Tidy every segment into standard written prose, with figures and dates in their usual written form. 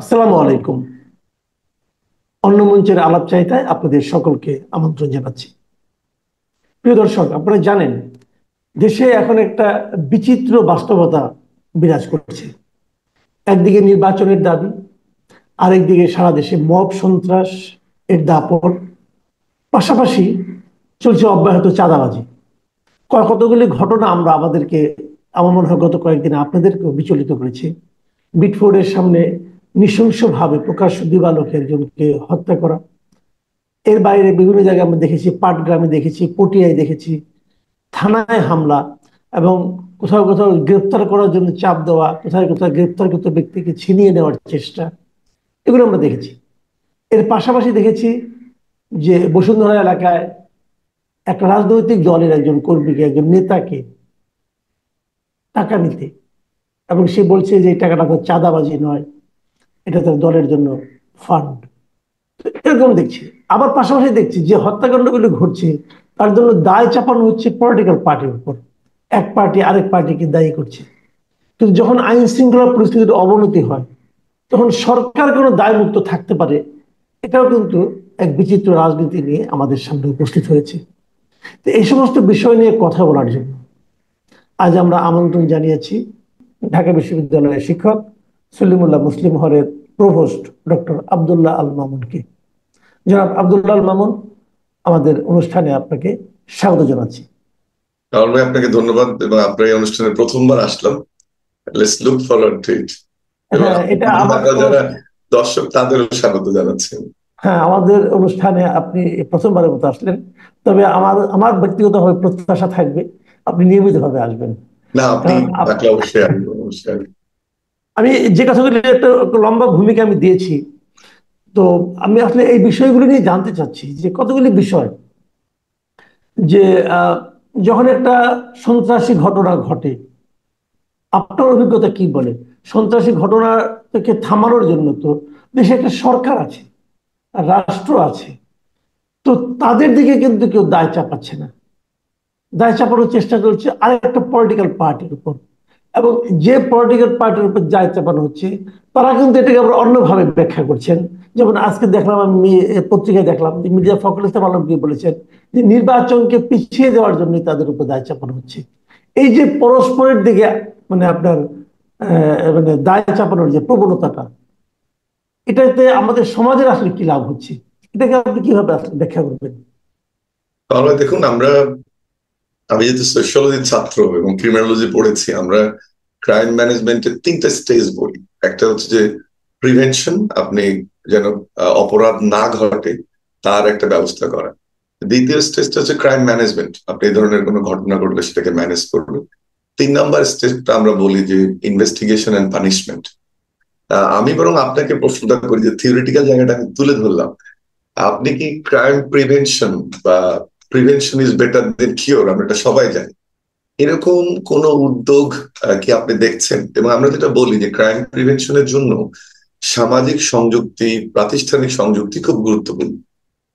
আসসালামু আলাইকুম। অন্য মঞ্চের আলাপচারিতায় আপনাদের সকলকে আমন্ত্রণ জানাচ্ছি। প্রিয় দর্শক, আপনারা জানেন দেশে এখন একটা বিচিত্র বাস্তবতা বিরাজ করছে। একদিকে নির্বাচনের দাবি, আরেকদিকে সারা দেশে মব সন্ত্রাস এর দাপট, পাশাপাশি চলছে অব্যাহত চাঁদাবাজি। কতগুলি ঘটনা আমার মনে হয় গত কয়েকদিনে আপনাদেরকেও বিচলিত করেছে। বিটফোর্ডের সামনে নৃশংসভাবে প্রকাশ্য দিবালোকে একজনকে হত্যা করা, এর বাইরে বিভিন্ন জায়গায় আমরা দেখেছি, পাটগ্রামে দেখেছি, পটিয়ায় দেখেছি, থানায় হামলা এবং কোথাও কোথাও গ্রেপ্তার করার জন্য চাপ দেওয়া, কোথাও কোথাও গ্রেপ্তারকৃত ব্যক্তিকে ছিনিয়ে নেওয়ার চেষ্টা, এগুলো আমরা দেখেছি। এর পাশাপাশি দেখেছি যে বসুন্ধরা এলাকায় একটা রাজনৈতিক দলের একজন কর্মীকে, একজন নেতাকে টাকা নিতে, এবং সে বলছে যে এই টাকাটা তো চাঁদাবাজি নয়, এটা তার দলের জন্য ফান্ড। এরকম দেখছি। আবার পাশাপাশি দেখছি যে হত্যাকাণ্ডগুলো ঘটছে তার জন্য দায় চাপানো হচ্ছে পলিটিক্যাল পার্টির উপর। এক পার্টি আরেক পার্টিকে দায়ী করছে। কিন্তু যখন আইন শৃঙ্খলা পরিস্থিতির অবনতি হয়, তখন সরকার কোনো দায়মুক্ত থাকতে পারে, এটাও কিন্তু এক বিচিত্র রাজনীতি নিয়ে আমাদের সামনে উপস্থিত হয়েছে। তো এই সমস্ত বিষয় নিয়ে কথা বলার জন্য আজ আমরা আমন্ত্রণ জানিয়েছি ঢাকা বিশ্ববিদ্যালয়ের শিক্ষক, সলিমুল্লাহ মুসলিম হলের প্রভোস্ট ডক্টর আব্দুল্লাহ আল মামুনকে। জনাব আব্দুল্লাহ আল মামুন, আমাদের অনুষ্ঠানে আপনাকে স্বাগত জানাচ্ছি। রাহুল ভাই, আপনাকে ধন্যবাদ এবং আপনার এই অনুষ্ঠানে প্রথমবার আসলাম। লেটস লুক ফরওয়ার্ড টু ইট। এবং হ্যাঁ, এটা আমার যারা দর্শক তাদেরও স্বাগত জানাচ্ছি। হ্যাঁ, আমাদের অনুষ্ঠানে আপনি প্রথমবারের মতো আসলেন। তবে আমার আমার ব্যক্তিগতভাবে প্রত্যাশা থাকবে আপনি নিয়মিতভাবে আসবেন। না, আপনি কারণ থাকলে অবশ্যই আসবো, অবশ্যই আসবো। আমি যে কথাগুলি একটা লম্বা ভূমিকা আমি দিয়েছি, তো আমি আসলে এই বিষয়গুলি নিয়ে জানতে চাচ্ছি যে কতগুলি বিষয় যে আহ, যখন একটা সন্ত্রাসী ঘটনা ঘটে, আপনার অভিজ্ঞতা কি বলে? সন্ত্রাসী ঘটনা থেকে থামানোর জন্য তো দেশে একটা সরকার আছে, রাষ্ট্র আছে, তো তাদের দিকে কিন্তু কেউ দায় চাপাচ্ছে না। দায় চাপানোর চেষ্টা করছে আরেকটা পলিটিক্যাল পার্টির উপর, এবং যে পলিটিক্যাল পার্টির উপর দায় চাপানো হচ্ছে তারা কিন্তু এটাকে আবার অন্যভাবে ব্যাখ্যা করছেন। যেমন আজকে দেখলাম, আমি পত্রিকায় দেখলাম যে মির্জা ফখরুল ইসলাম আলমগীর বলেছেন যে নির্বাচনকে পিছিয়ে দেওয়ার জন্য তাদের উপর দায় চাপানো হচ্ছে। এই যে পরস্পরের দিকে মানে আপনার মানে দায় চাপানোর যে প্রবণতাটা, এটাতে আমাদের সমাজের আসলে কি লাভ হচ্ছে, এটাকে আপনি কিভাবে আসলে ব্যাখ্যা করবেন? তাহলে দেখুন, আমি যেহেতু সোশ্যোলজির ছাত্র এবং ক্রিমিনোলজি পড়েছি, আমরা ক্রাইম ম্যানেজমেন্টের তিনটা স্টেজ বলি। একটা হচ্ছে যে প্রিভেনশন, আপনি যেন অপরাধ না ঘটে তার একটা ব্যবস্থা করা। দ্বিতীয় স্টেজটা হচ্ছে ক্রাইম ম্যানেজমেন্ট, আপনি এই ধরনের কোনো ঘটনা ঘটলে সেটাকে ম্যানেজ করবেন। 3 নম্বর স্টেজটা আমরা বলি যে ইনভেস্টিগেশন এন্ড পানিশমেন্ট। আমি বরং আপনাকে প্রশ্নটা করি যে থিওরিটিক্যাল জায়গাটা আমি তুলে ধরলাম, আপনি কি ক্রাইম প্রিভেনশন বা prevention is better then cure, আমরা এটা সবাই জানি, এরকম কোন উদ্যোগ কি আপনি দেখছেন? এবং আমরা যেটা বলি যে ক্রাইম প্রিভেনশনের জন্য সামাজিক সংযুক্তি, প্রাতিষ্ঠানিক সংযুক্তি খুব গুরুত্বপূর্ণ।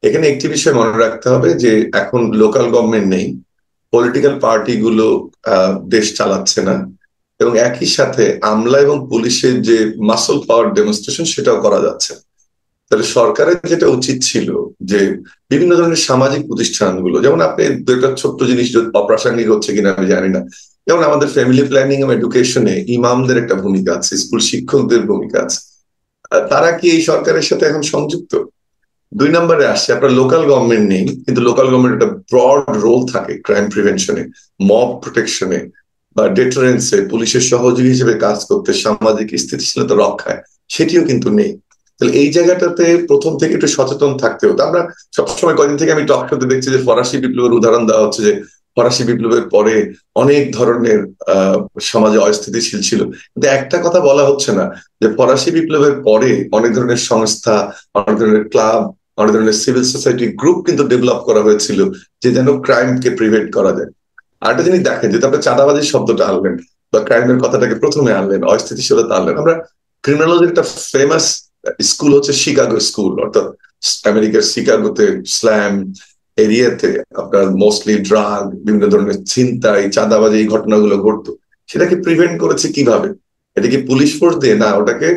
এখানে একটি বিষয় মনে রাখতে হবে যে এখন লোকাল গভর্নমেন্ট নেই, পলিটিক্যাল পার্টি গুলো দেশ চালাচ্ছে না, এবং একই সাথে আমলা এবং পুলিশের যে মাসল পাওয়ার ডেমনস্ট্রেশন সেটাও করা যাচ্ছে না। তাহলে সরকারের যেটা উচিত ছিল যে বিভিন্ন ধরনের সামাজিক প্রতিষ্ঠানগুলো, যেমন আপনি দুইটা ছোট্ট জিনিস অপ্রাসঙ্গিক হচ্ছে কিনা আমি জানি না, যেমন আমাদের ফ্যামিলি প্ল্যানিং এবং এডুকেশনে ইমামদের একটা ভূমিকা আছে, স্কুল শিক্ষকদের ভূমিকা আছে। তারা কি এই সরকারের সাথে এখন সংযুক্ত? 2 নম্বরে আসছে, আপনার লোকাল গভর্নমেন্ট নেই, কিন্তু লোকাল গভর্নমেন্ট একটা ব্রড রোল থাকে ক্রাইম প্রিভেনশনে, মব প্রোটেকশনে বা ডেটারেন্সে, পুলিশের সহযোগী হিসেবে কাজ করতে, সামাজিক স্থিতিশীলতা রক্ষায়, সেটিও কিন্তু নেই। তাহলে এই জায়গাটাতে প্রথম থেকে একটু সচেতন থাকতে হতো। আমরা সবসময়, কয়েকদিন থেকে আমি টক শোতে দেখছি যে ফরাসি বিপ্লবের উদাহরণ দেওয়া হচ্ছে, যে ফরাসি বিপ্লবের পরে অনেক ধরনের সমাজে অস্থিতিশীল ছিল, কিন্তু একটা কথা বলা হচ্ছে না যে ফরাসি বিপ্লবের পরে অনেক ধরনের সংস্থা, অনেক ধরনের ক্লাব, অনেক ধরনের সিভিল সোসাইটি গ্রুপ কিন্তু ডেভেলপ করা হয়েছিল, যে যেন ক্রাইমকে প্রিভেন্ট করা যায়। আরেকটা জিনিস দেখেন, যেহেতু আপনি চাঁদাবাজির শব্দটা আনলেন বা ক্রাইমের কথাটাকে প্রথমে আনলেন, অস্থিতিশীলতা আনলেন, আমরা ক্রিমিনোলজির একটা ফেমাস স্কুল হচ্ছে শিকাগো স্কুল, অর্থাৎ আমেরিকার শিকাগোতে স্ল্যাম এরিয়াতে আপনার মোস্টলি ড্রাগ, বিভিন্ন ধরনের ছিনতাই, চাঁদাবাজি, এই ঘটনাগুলো ঘটতো। সেটাকে প্রিভেন্ট করেছে কিভাবে? এটা কি পুলিশ ফোর্স দিয়ে? না, ওটাকে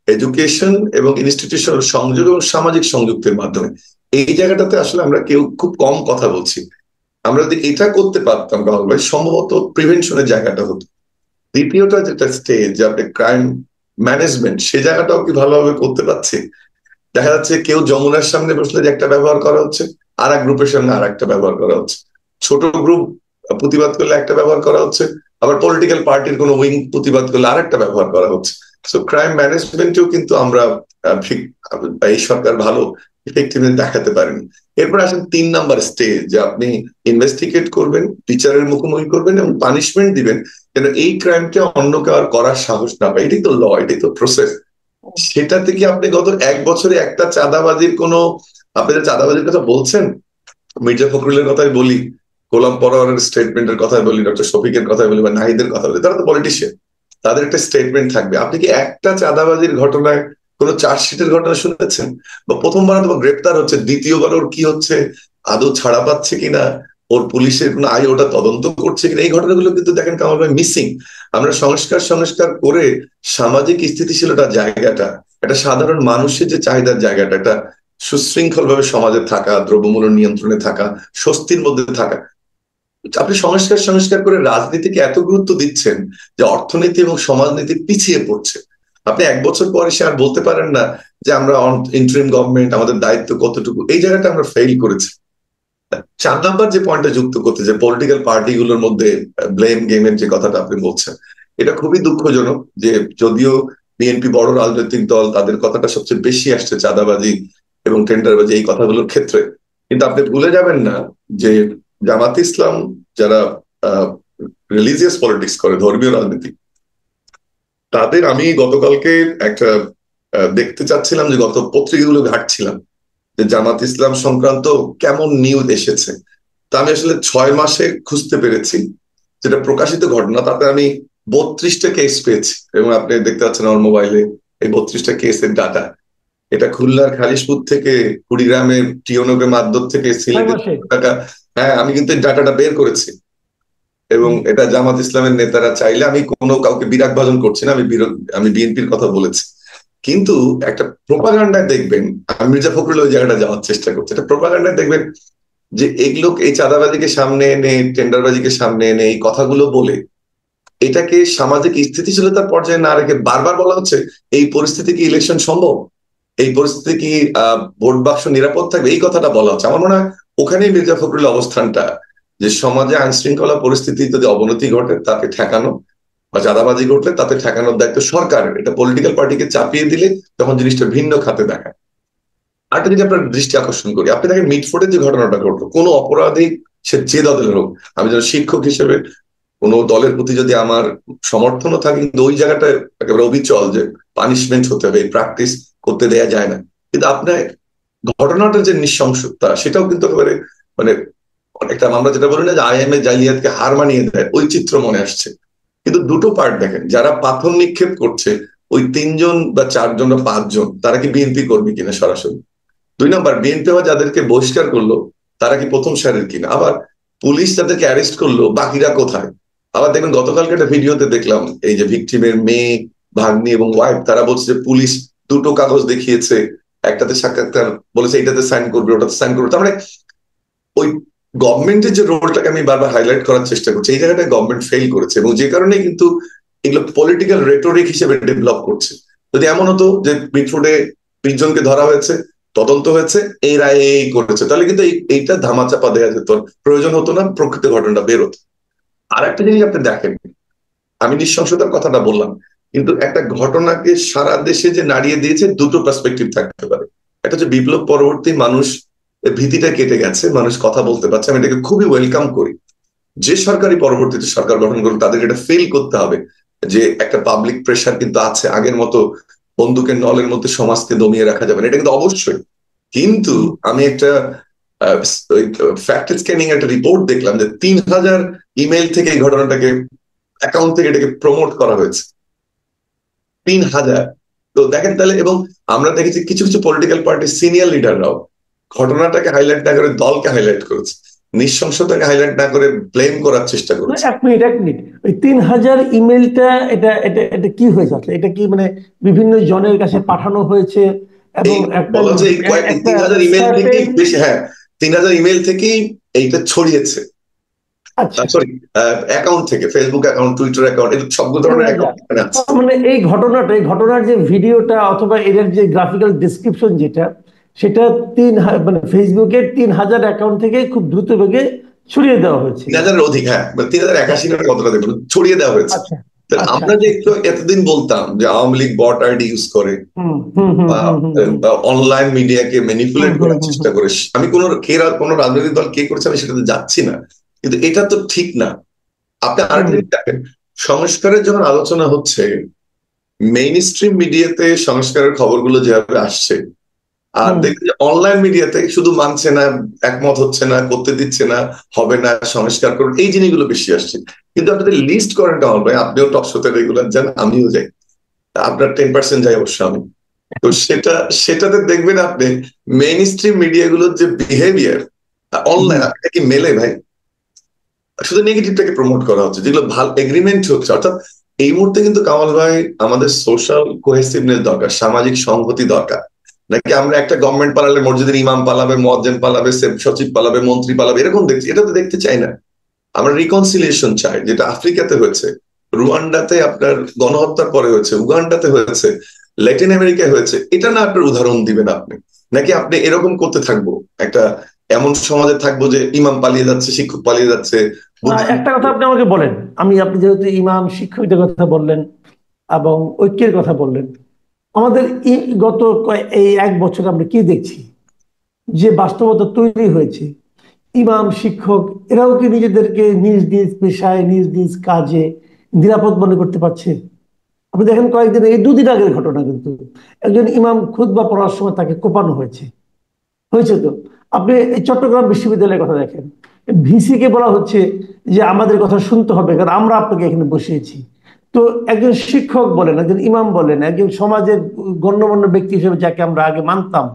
এডুকেশন এবং ইনস্টিটিউশনাল সংযোগ এবং সামাজিক সংযুক্তের মাধ্যমে। এই জায়গাটাতে আসলে আমরা কেউ খুব কম কথা বলছি। আমরা যদি এটা করতে পারতাম কামাল ভাই, সম্ভবত প্রিভেনশনের জায়গাটা হতো। দ্বিতীয়টা যেটা স্টেজ, যে আপনি ক্রাইম ম্যানেজমেন্ট, সে জায়গাটাও কি ভালোভাবে করতে পারছি? দেখা যাচ্ছে কেউ যমুনার সামনে বসলে যে একটা ব্যবহার করা হচ্ছে, আর এক গ্রুপের সামনে আর একটা ব্যবহার করা হচ্ছে। ছোট গ্রুপ প্রতিবাদ করলে একটা ব্যবহার করা হচ্ছে, আবার পলিটিক্যাল পার্টির কোনো উইং প্রতিবাদ করলে আর একটা ব্যবহার করা হচ্ছে। সো ক্রাইম ম্যানেজমেন্টেও কিন্তু আমরা এই সরকার ভালো ইফেক্টিভনেস দেখাতে পারেনি। এরপর আসেন 3 নাম্বার স্টেজ, যে আপনি ইনভেস্টিগেট করবেন, বিচারের মুখোমুখি করবেন এবং পানিশমেন্ট দিবেন, যেন এই ক্রাইমটা অন্য কেউ আর করার সাহস না পায়। এটাই তো ল, এটাই তো প্রসেস। সেটা থেকে আপনি গত 1 বছরে একটা চাঁদাবাজির কোনো, আপনি যে চাঁদাবাজির কথা বলছেন, মির্জা ফখরুলের কথাই বলি, গোলাম পরোয়ারের স্টেটমেন্টের কথাই বলি, ডক্টর শফিকের কথাই বলি, বা নাহিদের কথা বলি, তারা তো পলিটিশিয়ান, তাদের একটা স্টেটমেন্ট থাকবে। আপনি কি একটা চাঁদাবাজির ঘটনায় কোনো চার্জশিটের ঘটনা শুনেছেন? বা প্রথমবার তো গ্রেপ্তার হচ্ছে, দ্বিতীয়বার ওর কি হচ্ছে, আদৌ ছাড়া পাচ্ছে কিনা, ওর পুলিশের কোনো ওটা তদন্ত করছে কিনা, এই ঘটনাগুলো কিন্তু দেখেন কামাল ভাই মিসিং। আমরা সংস্কার সংস্কার করে সামাজিক স্থিতিশীলতার জায়গাটা, একটা সাধারণ মানুষের যে চাহিদার জায়গাটা, একটা সুশৃঙ্খল ভাবে সমাজে থাকা, দ্রব্যমূল্য নিয়ন্ত্রণে থাকা, স্বস্তির মধ্যে থাকা, আপনি সংস্কার সংস্কার করে রাজনীতিকে এত গুরুত্ব দিচ্ছেন যে অর্থনীতি এবং সমাজনীতি পিছিয়ে পড়ছে। আপনি 1 বছর পরে সে আর বলতে পারেন না যে আমরা ইন্টারিম গভর্নমেন্ট, আমাদের দায়িত্ব কতটুকু। এই জায়গাটা আমরা ফেল করেছি। 4 নাম্বার যে পয়েন্টটা যুক্ত করতে, যে পলিটিক্যাল পার্টিগুলোর মধ্যে ব্লেম গেমের যে কথাটা আপনি বলছেন, এটা খুবই দুঃখজনক যে যদিও বিএনপি বড় রাজনৈতিক দল, তাদের কথাটা সবচেয়ে বেশি আসছে চাঁদাবাজি এবং টেন্ডারবাজি এই কথাগুলোর ক্ষেত্রে, কিন্তু আপনি ভুলে যাবেন না যে জামাত ইসলাম যারা রিলিজিয়াস পলিটিক্স করে, ধর্মীয় রাজনীতি, তাদের আমি গতকালকে একটা দেখতে চাচ্ছিলাম, যে গত পত্রিকাগুলো ঘাটছিলাম যে জামাত ইসলাম সংক্রান্ত কেমন নিউজ এসেছে। তা আমি আসলে 6 মাসে খুঁজতে পেরেছি যেটা প্রকাশিত ঘটনা, তাতে আমি 32টা কেস পেয়েছি, এবং আপনি দেখতে পাচ্ছেন আমার মোবাইলে এই 32টা কেসের ডাটা। এটা খুলনার খালিশপুর থেকে, কুড়িগ্রামের টিওনগে মাদ্দর থেকে, সিলেটের টাকা। হ্যাঁ, আমি কিন্তু এই ডাটাটা বের করেছি, এবং এটা জামাত ইসলামের নেতারা চাইলে, আমি কোনো কাউকে বিরাগ ভাজন করছি না, আমি বিএনপির কথা বলেছি। কিন্তু একটা প্রোপাগান্ডায় দেখবেন, আমি মির্জা ফখরুল ওই জায়গাটা যাওয়ার চেষ্টা করছি, একটা প্রোপাগান্ডায় দেখবেন যে এগুলো, এই চাঁদাবাজিকে সামনে এনে, টেন্ডারবাজিকে সামনে এনে এই কথাগুলো বলে এটাকে সামাজিক স্থিতিশীলতার পর্যায়ে না রেখে বারবার বলা হচ্ছে এই পরিস্থিতি কি ইলেকশন সম্ভব, এই পরিস্থিতি কি ভোট বাক্স নিরাপদ থাকবে, এই কথাটা বলা হচ্ছে। আমার মনে হয় ওখানেই মির্জা ফখরুলের অবস্থানটা, যে সমাজে আইন শৃঙ্খলা পরিস্থিতি যদি অবনতি ঘটে তাকে ঠেকানো, বা চাঁদাবাজি ঘটলে তাতে ঠেকানোর দায়িত্ব সরকারের। এটা পলিটিক্যাল পার্টিকে চাপিয়ে দিলে তখন জিনিসটা ভিন্ন খাতে দেখায়। আরেকটা যদি আপনার দৃষ্টি আকর্ষণ করি, আপনি দেখেন মিটফোর্ডের যে ঘটনাটা ঘটলো, কোনো অপরাধী সে যে দলের হোক, আমি যেন শিক্ষক হিসেবে কোনো দলের প্রতি যদি আমার সমর্থনও থাকে, কিন্তু ওই জায়গাটা একেবারে অবিচল যে পানিশমেন্ট হতে হবে, প্র্যাকটিস করতে দেয়া যায় না। কিন্তু আপনার ঘটনাটার যে নৃশংসতা, সেটাও কিন্তু একেবারে মানে অনেকটা, আমরা যেটা বলি না যে আইএমএ জালিয়াতকে হার মানিয়ে দেয়, ওই চিত্র মনে আসছে। কিন্তু দুটো পার্ট দেখেন, যারা পাথর নিক্ষেপ করছে ওই 3জন বা 4জন বা 5জন, তারা কি বিএনপি কর্মী কিনা সরাসরি? 2 নাম্বার, বিএনপি যাদেরকে বহিষ্কার করলো তারা কি প্রথম সারির কিনা? আবার পুলিশ যাদেরকে অ্যারেস্ট করলো বাকিরা কোথায়? আবার দেখবেন গতকালকে একটা ভিডিওতে দেখলাম, এই যে ভিকটিমের মেয়ে, ভাগ্নি এবং ওয়াইফ, তারা বলছে যে পুলিশ দুটো কাগজ দেখিয়েছে, একটাতে সাক্ষাৎকার বলেছে এটাতে সাইন করবে, ওটাতে সাইন করবে। তার মানে ওই গভর্নমেন্টের যে রোলটাকে আমি বারবার হাইলাইট করার চেষ্টা করছি, এই জায়গাটায় গভর্নমেন্ট ফেল করেছে, এবং যে কারণে কিন্তু এগুলো পলিটিক্যাল রেটোরিক হিসেবে ডেভেলপ করছে। যদি এমন হতো যে মিটফোর্ডে 20 জনকে ধরা হয়েছে, তদন্ত হয়েছে, এই রায় এই করেছে, তাহলে কিন্তু এইটা ধামাচাপা দেওয়া যেত, প্রয়োজন হতো না, প্রকৃত ঘটনাটা বেরোতো। আর একটা জিনিস আপনি দেখেন, আমি নৃশংসতার কথাটা বললাম, কিন্তু একটা ঘটনাকে সারা দেশে যে নাড়িয়ে দিয়েছে, দুটো পার্সপেক্টিভ থাকতে পারে। একটা হচ্ছে বিপ্লব পরবর্তী মানুষ ভীতিটা কেটে গেছে, মানুষ কথা বলতে পারছে, আমি এটাকে খুবই ওয়েলকাম করি। যে সরকারি পরবর্তীতে সরকার গঠন করবে তাদেরকে এটা ফিল করতে হবে যে একটা পাবলিক প্রেশার কিন্তু আছে, আগের মতো বন্দুকের নলের মধ্যে সমাজকে দমিয়ে রাখা যাবে না, এটা কিন্তু অবশ্যই। কিন্তু আমি একটা ফ্যাক্ট স্ক্যানিং একটা রিপোর্ট দেখলাম যে 3000 ইমেল থেকে এই ঘটনাটাকে, অ্যাকাউন্ট থেকে এটাকে প্রমোট করা হয়েছে, 3000। তো দেখেন তাহলে, এবং আমরা দেখেছি কিছু কিছু পলিটিক্যাল পার্টির সিনিয়র লিডাররাও ঘটনাটাকে হাইলাইট না করে দলকে হাইলাইট করেছে। নৃশংসতাকে হাইলাইট না করে ব্লেম করার চেষ্টা করেছে। এক মিনিট, ওই 3,000 ইমেলটা এটা এটা এটা কি হয়েছে আসলে? এটা কি মানে বিভিন্ন জনের কাছে পাঠানো হয়েছে এবং এই একটা বলা যায় কয়েক একটা 3,000 ইমেল থেকেই certain বেশি, হ্যাঁ 3,000 ইমেল থেকেই এইটা ছড়িয়েছে। আচ্ছা সরি, অ্যাকাউন্ট থেকে, ফেসবুক অ্যাকাউন্ট, টুইটার অ্যাকাউন্ট, এর সব ধরনের 3,000 অ্যাকাউন্ট এখানে আছে। তার মানে এই ঘটনার যে ভিডিওটা অথবা এর যে গ্রাফিক্যাল ডিসক্রিপশন যেটা, সেটা মানে ফেসবুকের 3,000 অ্যাকাউন্ট থেকে খুব দ্রুত বেগে ছড়িয়ে দেওয়া হয়েছে। 3,000-এর অধিক, হ্যাঁ 3,081 না কতটা দেখুন ছড়িয়ে দেওয়া হয়েছে। আচ্ছা তাহলে আচ্ছা আমরা যে আচ্ছা একটু আচ্ছা এতদিন বলতাম যে Awami League bot ID use করে হুম হুম হুম বা হুম হুম হুম অনলাইন মিডিয়াকে ম্যানিপুলেট হুম হুম করার হুম চেষ্টা হুম করে, আমি কোনো রাজনৈতিক দল কে করছে আমি সেটাতে যাচ্ছি না, কিন্তু এটা তো ঠিক না। আপনি আরেকটা হুম জিনিস দেখেন, সংস্কারের যখন আলোচনা হচ্ছে, মেইন স্ট্রিম মিডিয়াতে সংস্কারের খবরগুলো যেভাবে আসছে, আর হুম দেখবেন যে অনলাইন মিডিয়াতে শুধু মানছে না, একমত হচ্ছে না, করতে দিচ্ছে না, হবে না, সংস্কার করুন, এই জিনিসগুলো বেশি আসছে। কিন্তু আপনাদের লিস্ট করেন কামাল ভাই, আপনিও টক শোতে রেগুলার যান, আমিও যাই, আপনার 10% যাই অবশ্য আমি। তো সেটাতে দেখবেন আপনি মেইন স্ট্রিম মিডিয়া গুলোর যে বিহেভিয়ার অনলাইন, হুম আপনাকে কি মেলে ভাই? শুধু নেগেটিভটাকে প্রমোট করা হচ্ছে, যেগুলো ভালো এগ্রিমেন্ট হচ্ছে। অর্থাৎ এই মুহূর্তে কিন্তু কামাল ভাই আমাদের সোশ্যাল কোহেসিভনেস দরকার, সামাজিক সংহতি দরকার। নাকি আমরা একটা গভর্নমেন্ট পালালে মসজিদের ইমাম পালাবে, মুয়াজ্জিন পালাবে, সচিব পালাবে, মন্ত্রী পালাবে, এরকম দেখছি? এটা তো দেখতে চাই না। আমরা রিকনসিলিয়েশন চাই, যেটা আফ্রিকাতে হয়েছে, রুয়ান্ডাতে আপনার গণহত্যার পরে হয়েছে, উগান্ডাতে হয়েছে, ল্যাটিন আমেরিকায় হয়েছে। এটা না আপনার উদাহরণ দিবেন আপনি? নাকি আপনি এরকম করতে থাকবো, একটা এমন সমাজে থাকবো যে ইমাম পালিয়ে যাচ্ছে, শিক্ষক পালিয়ে যাচ্ছে, একটা কথা আপনি আমাকে বলেন, আপনি যেহেতু ইমাম শিক্ষকদের কথা বললেন এবং ঐক্যের কথা বললেন, আমাদের এই 1 বছর আমরা কি দেখছি যে বাস্তবতা তৈরি হয়েছে? ইমাম শিক্ষক এরাও কি নিজেদেরকে নিজ নিজ পেশায় নিজ নিজ কাজে নিরাপদ মনে করতে পারছে? আপনি দেখেন কয়েকদিন, এই 2 দিন আগের ঘটনা কিন্তু, একজন ইমাম খুতবা পড়ার সময় তাকে কোপানো হয়েছে হয়েছে তো। আপনি এই চট্টগ্রাম বিশ্ববিদ্যালয়ের কথা দেখেন, ভিসি কে বলা হচ্ছে যে আমাদের কথা শুনতে হবে কারণ আমরা আপনাকে এখানে বসিয়েছি। তো একজন শিক্ষক বলেন, একজন ইমাম বলেন, একজন সমাজের গণ্যমান্য ব্যক্তি হিসেবে যাকে আমরা আগে মানতাম,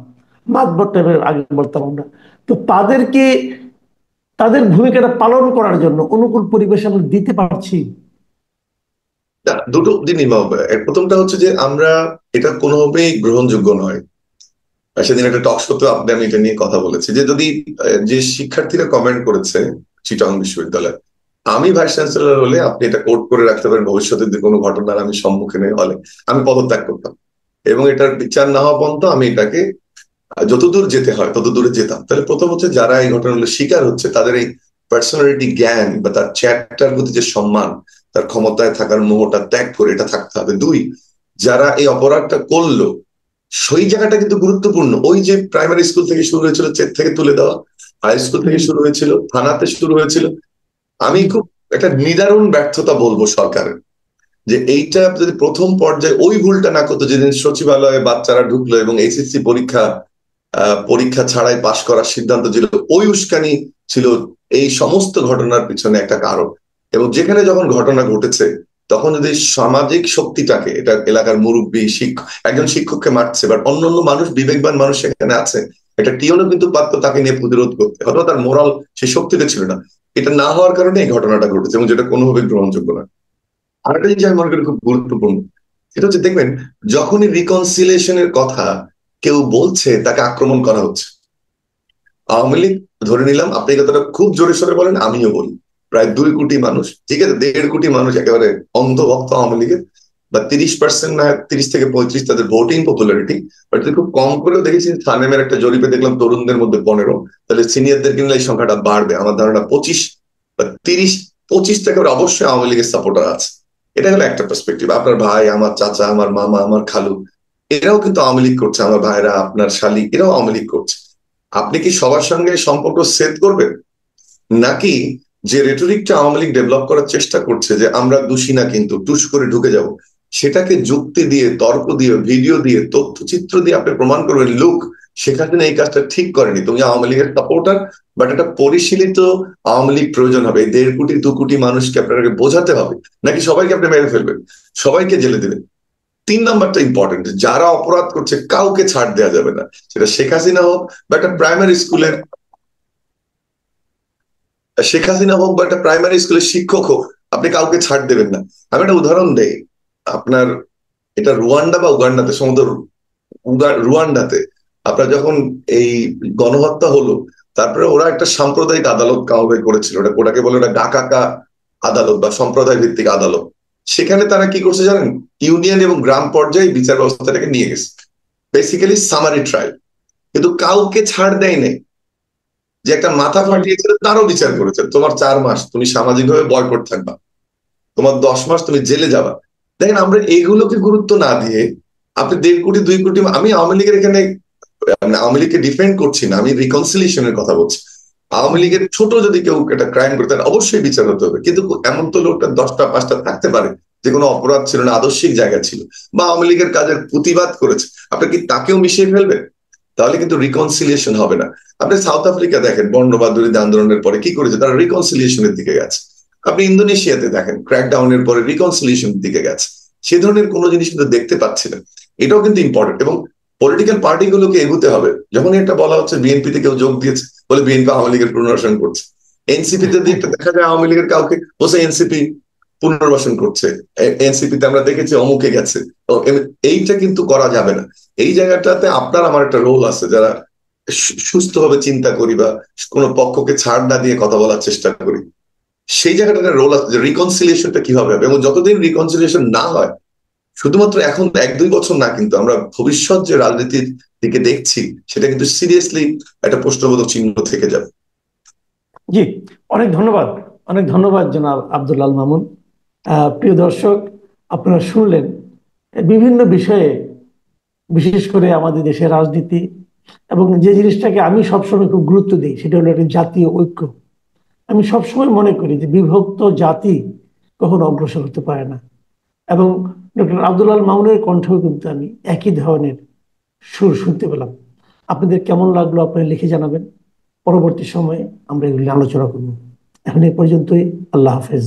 মাতবর টাইপের আগে বলতাম আমরা, তো তাদেরকে তাদের ভূমিকাটা পালন করার জন্য অনুকূল পরিবেশ আমরা দিতে পারছি? না, দুটো জিনিস ভাববে। প্রথমটা হচ্ছে যে আমরা, এটা কোনোভাবেই গ্রহণযোগ্য নয়। আর সেদিন একটা টক শোতে আমি এটা নিয়ে কথা বলেছি যে যদি যে শিক্ষার্থীরা কমেন্ট করেছে চিটাগং বিশ্ববিদ্যালয়ে, আমি ভাইস চ্যান্সেলর হলে আপনি এটা কোট করে রাখতে পারেন, ভবিষ্যতে যে কোনো ঘটনার আমি সম্মুখীন হলে আমি পদত্যাগ করতাম, এবং এটার বিচার না হওয়া পর্যন্ত আমি এটাকে যতদূর যেতে হয় তত দূরে যেতাম। তাহলে প্রথম হচ্ছে যারা এই ঘটনাগুলো শিকার হচ্ছে তাদের এই পার্সোনালিটি জ্ঞান বা তার চ্যাপ্টার প্রতি যে সম্মান, তার ক্ষমতায় থাকার মোহটা ত্যাগ করে এটা থাকতে হবে। দুই, যারা এই অপরাধটা করলো সেই জায়গাটা কিন্তু গুরুত্বপূর্ণ। ওই যে প্রাইমারি স্কুল থেকে শুরু হয়েছিল, চেক থেকে তুলে দেওয়া, হাই স্কুল থেকে শুরু হয়েছিল, থানাতে শুরু হয়েছিল। আমি খুব একটা নিদারুণ ব্যর্থতা বলবো সরকারের, যে এইটা যদি প্রথম পর্যায়ে ওই ভুলটা না করতো, যেদিন সচিবালয়ে বাচ্চারা ঢুকলো এবং এইচএসসি পরীক্ষা ছাড়াই পাশ করার সিদ্ধান্ত ছিল, ওই উস্কানি ছিল এই সমস্ত ঘটনার পিছনে একটা কারণ। এবং যেখানে যখন ঘটনা ঘটেছে তখন যদি সামাজিক শক্তিটাকে, এটা এলাকার মুরব্বী, একজন শিক্ষককে মারছে, বাট অন্য অন্য মানুষ, বিবেকবান মানুষ সেখানে আছে, একটা টিওনও কিন্তু পারতো তাকে নিয়ে প্রতিরোধ করতে, হয়তো তার মোরাল সেই শক্তিটা ছিল না। এটা না হওয়ার কারণে এই ঘটনাটা ঘটেছে, এবং যেটা কোনোভাবে গ্রহণযোগ্য না। আরেকটা জিনিস আমি মনে করি খুব গুরুত্বপূর্ণ, সেটা হচ্ছে দেখবেন যখনই রিকনসিলিয়েশনের কথা কেউ বলছে তাকে আক্রমণ করা হচ্ছে। আওয়ামী লীগ, ধরে নিলাম আপনি কথাটা খুব জোরে সোরে বলেন, আমিও বলি, প্রায় 2 কোটি মানুষ, ঠিক আছে, 1.5 কোটি মানুষ একেবারে অন্ধভক্ত আওয়ামী লীগের, বা 30% না 30 থেকে 35 তাদের ভোটিং পপুলারিটি। বাট খুব কম করেও দেখেছি, সানেমের একটা জরিপে দেখলাম তরুণদের মধ্যে 15, তাহলে সিনিয়রদের কিনলে এই সংখ্যাটা বাড়বে। আমার ধারণা 25 বা 30, 25 থেকে অবশ্যই আওয়ামী লীগের সাপোর্টার আছে। এটা হলো একটা পার্সপেক্টিভ। আপনার ভাই, আমার চাচা, আমার মামা, আমার খালু, এরাও কিন্তু আওয়ামী লীগ করছে, আমার ভাইরা, আপনার শালী, এরাও আওয়ামী লীগ করছে। আপনি কি সবার সঙ্গে সম্পর্ক সেট করবেন? নাকি যে রেটরিকটা আওয়ামী লীগ ডেভেলপ করার চেষ্টা করছে যে আমরা দোষী না কিন্তু টুস করে ঢুকে যাব, সেটাকে যুক্তি দিয়ে, তর্ক দিয়ে, ভিডিও দিয়ে, তথ্যচিত্র দিয়ে আপনি প্রমাণ করবেন, লুক শেখ হাসিনা এই কাজটা ঠিক করেনি, তুমি আওয়ামী লীগের সাপোর্টার, বাট একটা পরিশীলিত আওয়ামী লীগ প্রয়োজন হবে। এই 1.5 কোটি 2 কোটি মানুষকে আপনাকে বোঝাতে হবে। নাকি সবাইকে আপনি মেরে ফেলবেন, সবাইকে জেলে দেবেন? 3 নাম্বারটা ইম্পর্টেন্ট, যারা অপরাধ করছে কাউকে ছাড় দেওয়া যাবে না, সেটা শেখ হাসিনা হোক বা একটা প্রাইমারি স্কুলের শেখ হাসিনা হোক বা একটা প্রাইমারি স্কুলের শিক্ষক হোক, আপনি কাউকে ছাড় দেবেন না। আমি একটা উদাহরণ দেই আপনার, এটা রুয়ান্ডা বা উগান্ডাতে, সম্ভবত রুয়ান্ডাতে আপনার যখন এই গণহত্যা হলো, তারপরে ওরা একটা সাম্প্রদায়িক আদালত কাউকে করেছিল, ওটাকে বলে ওটা ডাকাকা আদালত বা সম্প্রদায় ভিত্তিক আদালত। সেখানে তারা কি করছে জানেন, ইউনিয়ন এবং গ্রাম পর্যায়ে বিচার ব্যবস্থাটাকে নিয়ে গেছে, বেসিক্যালি সামারি ট্রায়াল, কিন্তু কাউকে ছাড় দেয় নাই। যে একটা মাথা ফাটিয়েছিল তারও বিচার করেছে, তোমার 4 মাস তুমি সামাজিকভাবে বয়কট থাকবা, তোমার 10 মাস তুমি জেলে যাবা। দেখেন আমরা এইগুলোকে গুরুত্ব না দিয়ে আপনি 1.5 কোটি 2 কোটি, আমি আওয়ামী লীগের এখানে মানে আওয়ামী লীগকে ডিফেন্ড করছি না, আমি রিকনসিলিয়েশনের কথা বলছি। আওয়ামী লীগের ছোট যদি কেউ একটা ক্রাইম করে তার অবশ্যই বিচার হতে হবে, কিন্তু এমন তো লোকটা 10টা 5টা থাকতে পারে যে কোনো অপরাধ ছিল না, আদর্শিক জায়গা ছিল, বা আওয়ামী লীগের কাজের প্রতিবাদ করেছে, আপনি কি তাকেও মিশিয়ে ফেলবেন? তাহলে কিন্তু রিকনসিলিয়েশন হবে না। আপনি সাউথ আফ্রিকা দেখেন, বর্ণবাদ আন্দোলনের পরে কি করেছে, তারা রিকনসিলিয়েশনের দিকে গেছে। আপনি ইন্দোনেশিয়াতে দেখেন, ক্র্যাকডাউনের পরে রিকনসিলিয়েশনের দিকে গেছে। সে ধরনের কোনো জিনিস কিন্তু দেখতে পাচ্ছি না। এটাও কিন্তু ইম্পর্টেন্ট, এবং পলিটিক্যাল পার্টিগুলোকে এগুতে হবে। যখন এটা বলা হচ্ছে বিএনপিতে কেউ যোগ দিয়েছে বলে বিএনপি আওয়ামী লীগের পুনর্বাসন করছে, এনসিপিতে দেখা যায় আওয়ামী লীগের কাউকে বসে এনসিপি পুনর্বাসন করছে, এনসিপিতে আমরা দেখেছি অমুকে গেছে। এইটা কিন্তু করা যাবে না। এই জায়গাটাতে আপনার আমার একটা রোল আছে, যারা সুস্থভাবে চিন্তা করি বা কোনো পক্ষকে ছাড় না দিয়ে কথা বলার চেষ্টা করি, সেই জায়গাটাতে রোল আছে যে রিকনসিলিয়েশনটা কিভাবে হবে। এবং যতদিন রিকনসিলিয়েশন না হয়, শুধুমাত্র এখন 1-2 বছর না, কিন্তু আমরা ভবিষ্যৎ যে রাজনীতির দিকে দেখছি সেটা কিন্তু সিরিয়াসলি একটা প্রশ্নবোধক চিহ্ন থেকে যাবে। জি, অনেক ধন্যবাদ, অনেক ধন্যবাদ জনাব আব্দুল আল মামুন। প্রিয় দর্শক, আপনারা শুনলেন বিভিন্ন বিষয়ে, বিশেষ করে আমাদের দেশের রাজনীতি, এবং যে জিনিসটাকে আমি সবসময় খুব গুরুত্ব দিই সেটা হলো একটা জাতীয় ঐক্য। আমি সবসময় মনে করি যে বিভক্ত জাতি কখনো অগ্রসর হতে পারে না। এবং ডক্টর আব্দুল আল মামুনের কণ্ঠেও কিন্তু আমি একই ধরনের সুর শুনতে পেলাম। আপনাদের কেমন লাগলো আপনারা লিখে জানাবেন। পরবর্তী সময়ে আমরা এগুলি আলোচনা করব। এখন এই পর্যন্তই। আল্লাহ হাফেজ।